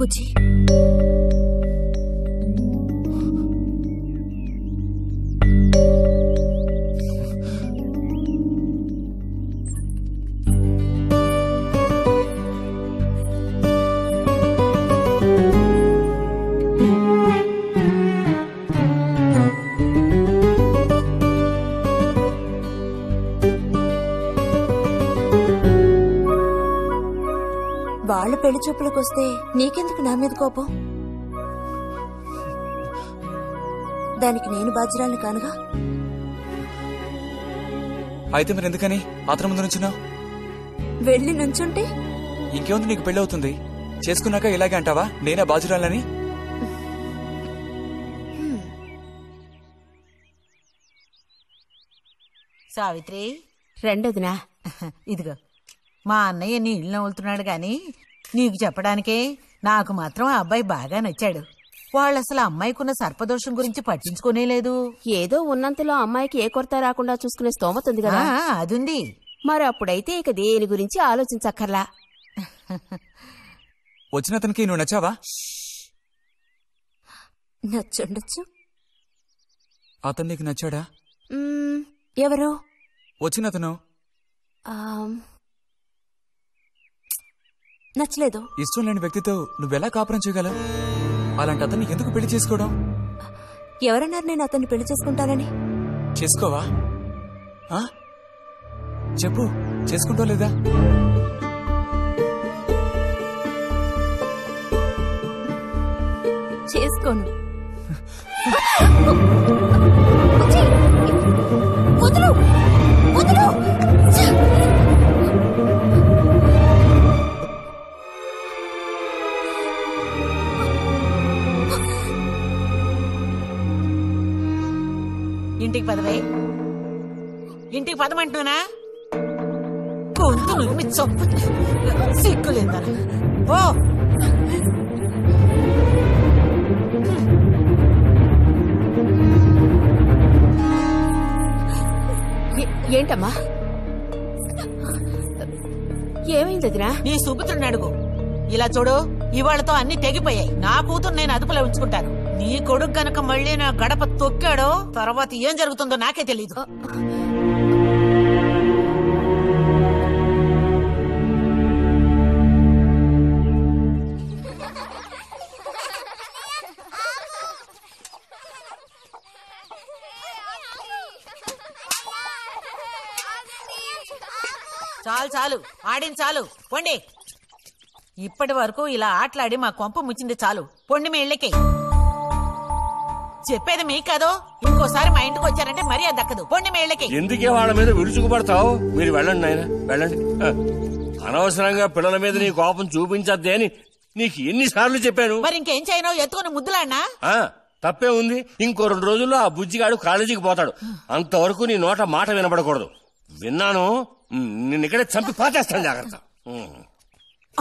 బుజ్జి. వాళ్ళ పెళ్లి చూపులకొస్తే నీకెందుకు నా మీద కోపం? దానికి నేను బాధ్యురాలిని కానుగా. అయితే మరి ఎందుకని అతని ముందు నుంచున్నావు? వెళ్ళి నుంచుంటే ఇంకేముంది, నీకు పెళ్లి అవుతుంది. చేసుకున్నాక ఇలాగే అంటావా నేనే బాధ్యురాలని? సావిత్రి, రెండోదినా. ఇదిగో మా అన్నయ్య నీ ఇల్లు నవ్వులుతున్నాడు గాని నీకు చెప్పడానికే నాకు మాత్రం ఆ అబ్బాయి బాగా నచ్చాడు. వాళ్ళు అసలు అమ్మాయికున్న సర్పదోషం గురించి పట్టించుకునే లేదు. ఏదో ఉన్నంతలో అమ్మాయికి ఏ కొరత రాకుండా చూసుకునే స్తోమత ఉంది కదా. అదుంది. మరి అప్పుడైతే ఇక దేని గురించి ఆలోచించక్కర్లా. వచ్చిన అతనికి నువ్వు నచ్చావా? నచ్చుండొచ్చు. అతను నీకు నచ్చాడా? ఎవరు? వచ్చిన అతను నచ్చలేదు. ఇష్టం లేని వ్యక్తితో నువ్వెలా కాపురం చేయగలవు? అలాంటి అతన్ని ఎందుకు పెళ్లి చేసుకోవడం? ఎవరన్నారు నేను అతన్ని పెళ్లి చేసుకుంటానని? చేసుకోవా? చెప్పు, చేసుకుంటావు లేదా? చేసుకోను. వదలు, వదలు. ఇంటికి పదవే. ఇంటికి పదమంటున్నానా? గొంతు నువ్వు చొప్పు సిగ్గులేదా? ఓ ఏంటమ్మా, ఏమైంది వదినా? నీ సుపుత్రుని అడుగు. ఇలా చూడు, ఇవాళతో అన్ని తెగిపోయాయి. నా కూతురు నేను అదుపులో ఉంచుకుంటాను. నీ కొడుకు గనక మళ్ళీ నా గడప తొక్కాడో తర్వాత ఏం జరుగుతుందో నాకే తెలీదు. చాలు చాలు, ఆడింది చాలు, పొండి. ఇప్పటి వరకు ఇలా ఆటలాడి మా కొంప ముచ్చింది చాలు. పొండి మీ ఇళ్ళకి. చెప్పేది మీ కాదో, ఇంకోసారి మా ఇంటికి వచ్చారంటే మరీ అది దక్కదు. పొండి మీ ఇళ్ళకి. ఎందుకే వాళ్ళ మీద విరుచుకుపడతావు? మీరు వెళ్ళండి నాయన, వెళ్ళండి. అనవసరంగా పిల్లల మీద నీ కోపం చూపించద్దే అని నీకు ఎన్నిసార్లు చెప్పాను. మరి ఇంకేం చేయను? ఎత్తుకుని ముద్దులాడినా తప్పే ఉంది. ఇంకో 2 రోజుల్లో ఆ బుజ్జిగాడు కాలేజీకి పోతాడు. అంతవరకు నీ నోట మాట వినబడకూడదు. విన్నాను, నిన్ను ఇక్కడే చంపి పాచేస్తాను. జాగ్రత్త.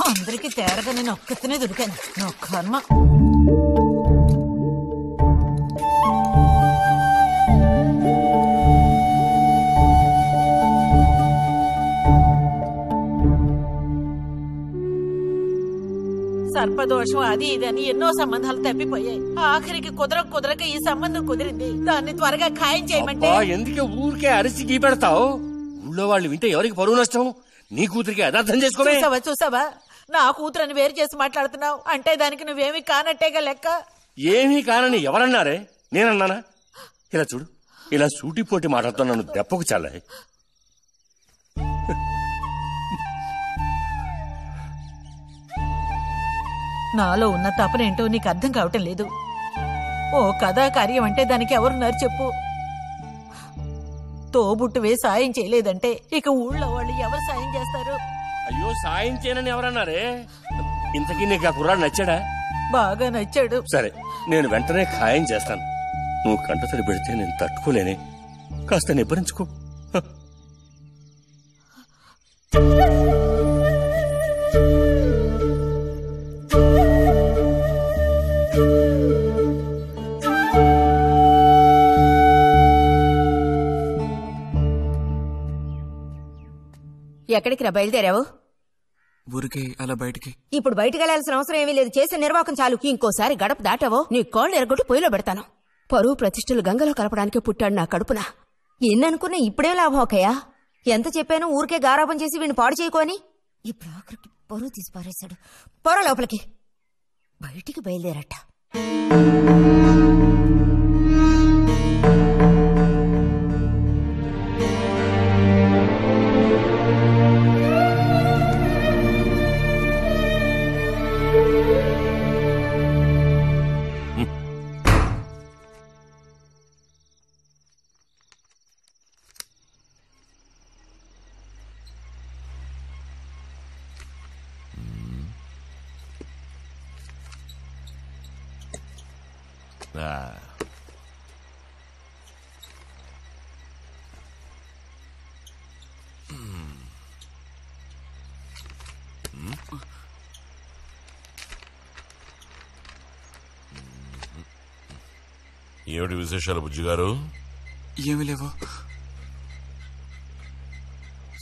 అందరికి తేరగా నేను ఒక్కతనే దొరికాను. నా కర్మ. సర్పదోషం అది ఇదని ఎన్నో సంబంధాలు తప్పిపోయాయి. ఆఖరికి కుదరక ఈ సంబంధం కుదిరింది. దాన్ని త్వరగా ఖాయం చేయమంటే ఎందుకే ఊరికే అరిచి గీపెడతావు? ఊళ్ళో వాళ్ళు వింటే ఎవరికి పరువు నష్టం? నీ కూతురికి అదర్థం చేసుకోవే. చూసావా, నా కూతురని వేరు చేసి మాట్లాడుతున్నావు అంటే దానికి నువ్వేమీ కానట్టేగా లెక్క. ఏమీ కానని ఎవరన్నారే? నేనన్నానా? ఇలా చూడు, ఇలా సూటిపోటి మాటలతో నన్ను దెప్పకు చాలా. నాలో ఉన్న తపనేంటో నీకు అర్థం కావటం లేదు. ఓ కథా కార్యం అంటే దానికి ఎవరున్నారు చెప్పు? తోబుట్టువే సాయం చేయలేదంటే ఇక ఊళ్ళో వాళ్ళు ఎవరు సాయం చేస్తారు? అయ్యో, సాయం చేయనని ఎవరన్నారే? ఇంతకీ నీకు ఆ కుర్రాడు నచ్చాడా? బాగా నచ్చాడు. సరే, నేను వెంటనే ఖాయం చేస్తాను. నువ్వు కంటతడి పెడితే నేను తట్టుకోలేనే. కాస్త నిబ్బరించుకో. ఎక్కడికి రా బయలుదేరావు? ఊరికే అలా బయటికి. ఇప్పుడు బయటికి వెళ్లాల్సిన అవసరం ఏమీ లేదు. చేసే నిర్వాకం చాలు. ఇంకోసారి గడప దాటావో నీ కాళ్ళు ఎరగొట్టి పొయ్యిలో పెడతాను. పరువు ప్రతిష్టలు గంగలో కలపడానికే పుట్టాడు నా కడుపున. ఎన్ననుకున్నా ఇప్పుడే లాభం ఒకయ్యా. ఎంత చెప్పాను ఊరికే గారాబం చేసి వీడిని పాడు చేయకోని. ఇప్పుడు ఆఖరికి పరువు తీసి పారేశాడు. పొర లోపలికి. బయటికి బయలుదేరట. ఏమిటి విశేషాలు బుజ్జిగారు? ఏమి లేవు.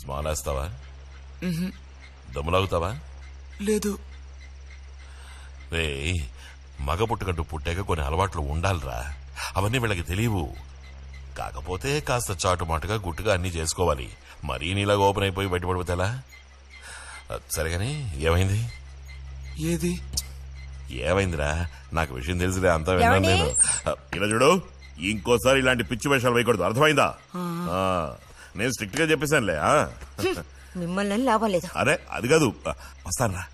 స్మాలేస్తావా? దమ్ములాగుతావా? లేదు. రే, మగ పుట్టుకంటూ పుట్టాక కొన్ని అలవాట్లు ఉండాలిరా. అవన్నీ వీళ్ళకి తెలియవు. కాకపోతే కాస్త చాటుమాటుగా గుట్టుగా అన్ని చేసుకోవాలి. మరీ నీలాగా ఓపెన్ అయిపోయి బయటపడిపోతేలా? సరేగాని ఏమైంది? ఏది ఏమైందిరా? నాకు విషయం తెలిసిలే, అంతా విన్నాను నేను. ఇలా చూడు, ఇంకోసారి ఇలాంటి పిచ్చి వేషాలు వేయకూడదు, అర్థమైందా? నేను స్ట్రిక్ట్ గా చెప్పేశానులే. మిమ్మల్ని లాభం లేదు. అరే అది కాదు, వస్తానరా.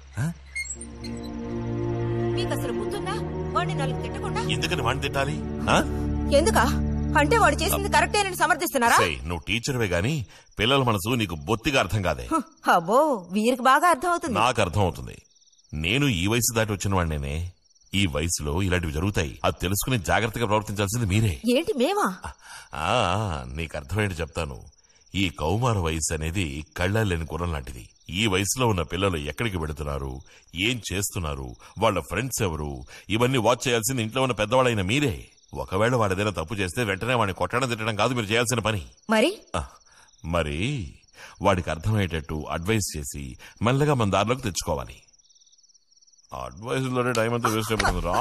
మీకు అసలు గుర్తుందా? వాడిని నాలుగు తిట్టకుండా ఎందుకని వాడిని తిట్టాలి? ఎందుకా? అంటే వాడు చేసింది కరెక్టేనని సమర్థిస్తున్నారా? నువ్వు టీచర్వే గాని పిల్లల మనసు నీకు బొత్తిగా అర్థం కాదే. అబ్బో, వీరికి బాగా అర్థం అవుతుంది. నాకు అర్థం అవుతుంది. నేను ఈ వయసు దాటి వచ్చిన వాడినేనే. ఈ వయసులో ఇలాంటివి జరుగుతాయి. అది తెలుసుకుని జాగ్రత్తగా ప్రవర్తించాల్సింది మీరే. ఏంటి మేమా? నీకు అర్థమేంటి చెప్తాను. ఈ కౌమార వయసు అనేది కళ్ళ లేని గుర్రం లాంటిది. ఈ వయసులో ఉన్న పిల్లలు ఎక్కడికి వెళుతున్నారు, ఏం చేస్తున్నారు, వాళ్ళ ఫ్రెండ్స్ ఎవరు, ఇవన్నీ వాచ్ చేయాల్సింది ఇంట్లో ఉన్న పెద్దవాళ్ళైన మీరే. ఒకవేళ వాడేదైనా తప్పు చేస్తే వెంటనే వాడిని కొట్టడం తిట్టడం కాదు మీరు చేయాల్సిన పని. మరి వాడికి అర్థమయ్యేటట్టు అడ్వైస్ చేసి మెల్లగా మన దారిలోకి తెచ్చుకోవాలి. అడ్వైస్ లోనే టైం అంతా వేస్ట్ అయిపోతుంది రా.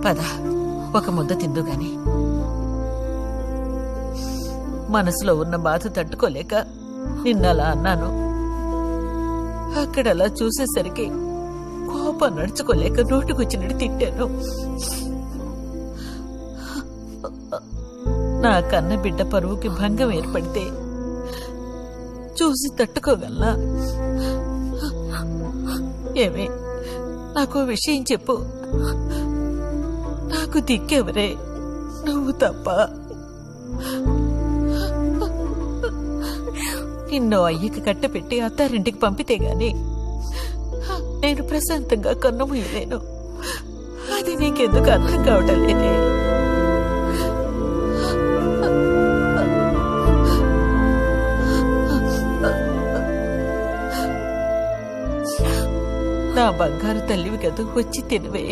పద, ఒక ముద్ద తిందు గాని. మనసులో ఉన్న బాధ తట్టుకోలేక నిన్నలా అన్నాను. అక్కడలా చూసేసరికి కోపం నడుచుకోలేక నోటుకొచ్చినట్టు తిట్టాను. నా కన్న బిడ్డ పరువుకి భంగం ఏర్పడితే చూసి తట్టుకోగలనా? ఏమే, నాకు విషయం చెప్పు. నాకు దిక్కెవరే? నువ్వు తప్ప. నిన్నో అయ్యకి కట్టపెట్టి అత్తారింటికి పంపితే గాని నేను ప్రశాంతంగా కన్నుమూయలేను. అది నీకెందుకు అర్థం కావటం లేదే? నా బంగారు తల్లివి కదా, వచ్చి తినవే.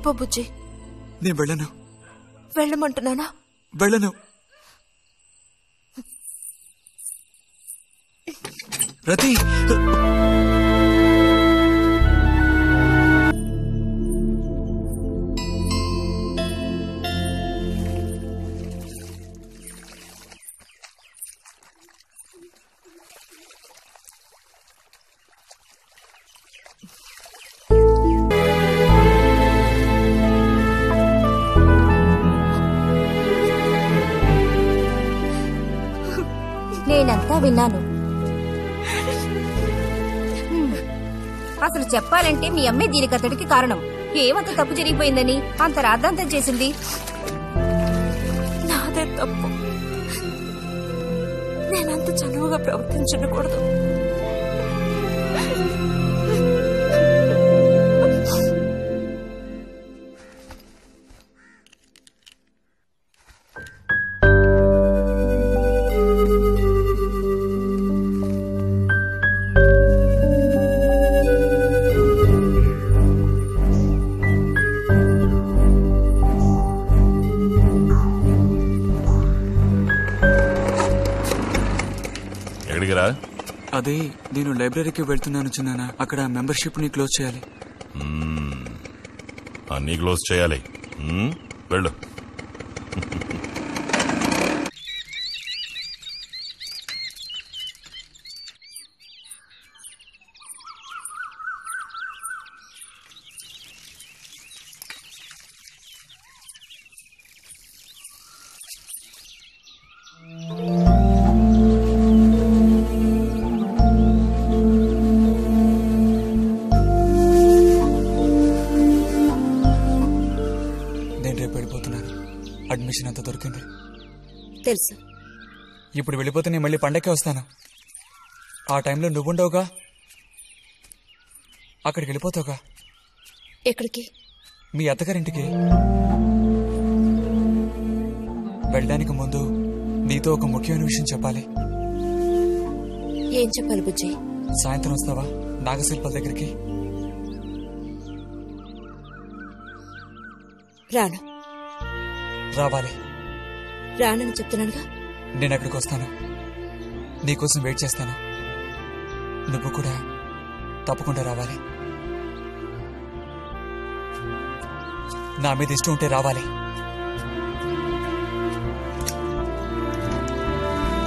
వెళ్ళిపో బుజ్జి. నేను వెళ్ళను. వెళ్ళమంటున్నానా? వెళ్ళను. రతి, నేనంతా విన్నాను. అసలు చెప్పాలంటే మీ అమ్మే దీనికతడికి కారణం. ఏమంత తప్పు జరిగిపోయిందని అంత రాద్ధాంతం చేసింది? నాదే తప్పు. నేనంత చనువుగా ప్రవర్తించకూడదు. అదే నేను లైబ్రరీకి వెళ్తున్నాను చిన్నానా. అక్కడ మెంబర్షిప్ ని క్లోజ్ చేయాలి. అన్నీ క్లోజ్ చేయాలి. వెళ్ళు. అడ్మిషన్ అంతా దొరికింది. తెలుసు. ఇప్పుడు వెళ్ళిపోతే నేను మళ్ళీ పండక్కే వస్తాను. ఆ టైంలో నువ్వుండవుగా, అక్కడికి వెళ్ళిపోతావుగా. ఎక్కడికి? మీ అత్తగారింటికి. వెళ్ళడానికి ముందు నీతో ఒక ముఖ్యమైన విషయం చెప్పాలి. ఏం చెప్పాలి బుజ్జి? సాయంత్రం వస్తావా నాగశిల్పల దగ్గరికి? రాను. రావాలి. రానని చెప్తున్నానుగా. నేను అక్కడికి వస్తాను, నీకోసం వెయిట్ చేస్తాను. నువ్వు కూడా తప్పకుండా రావాలి. నా మీద ఇష్టం ఉంటే రావాలి.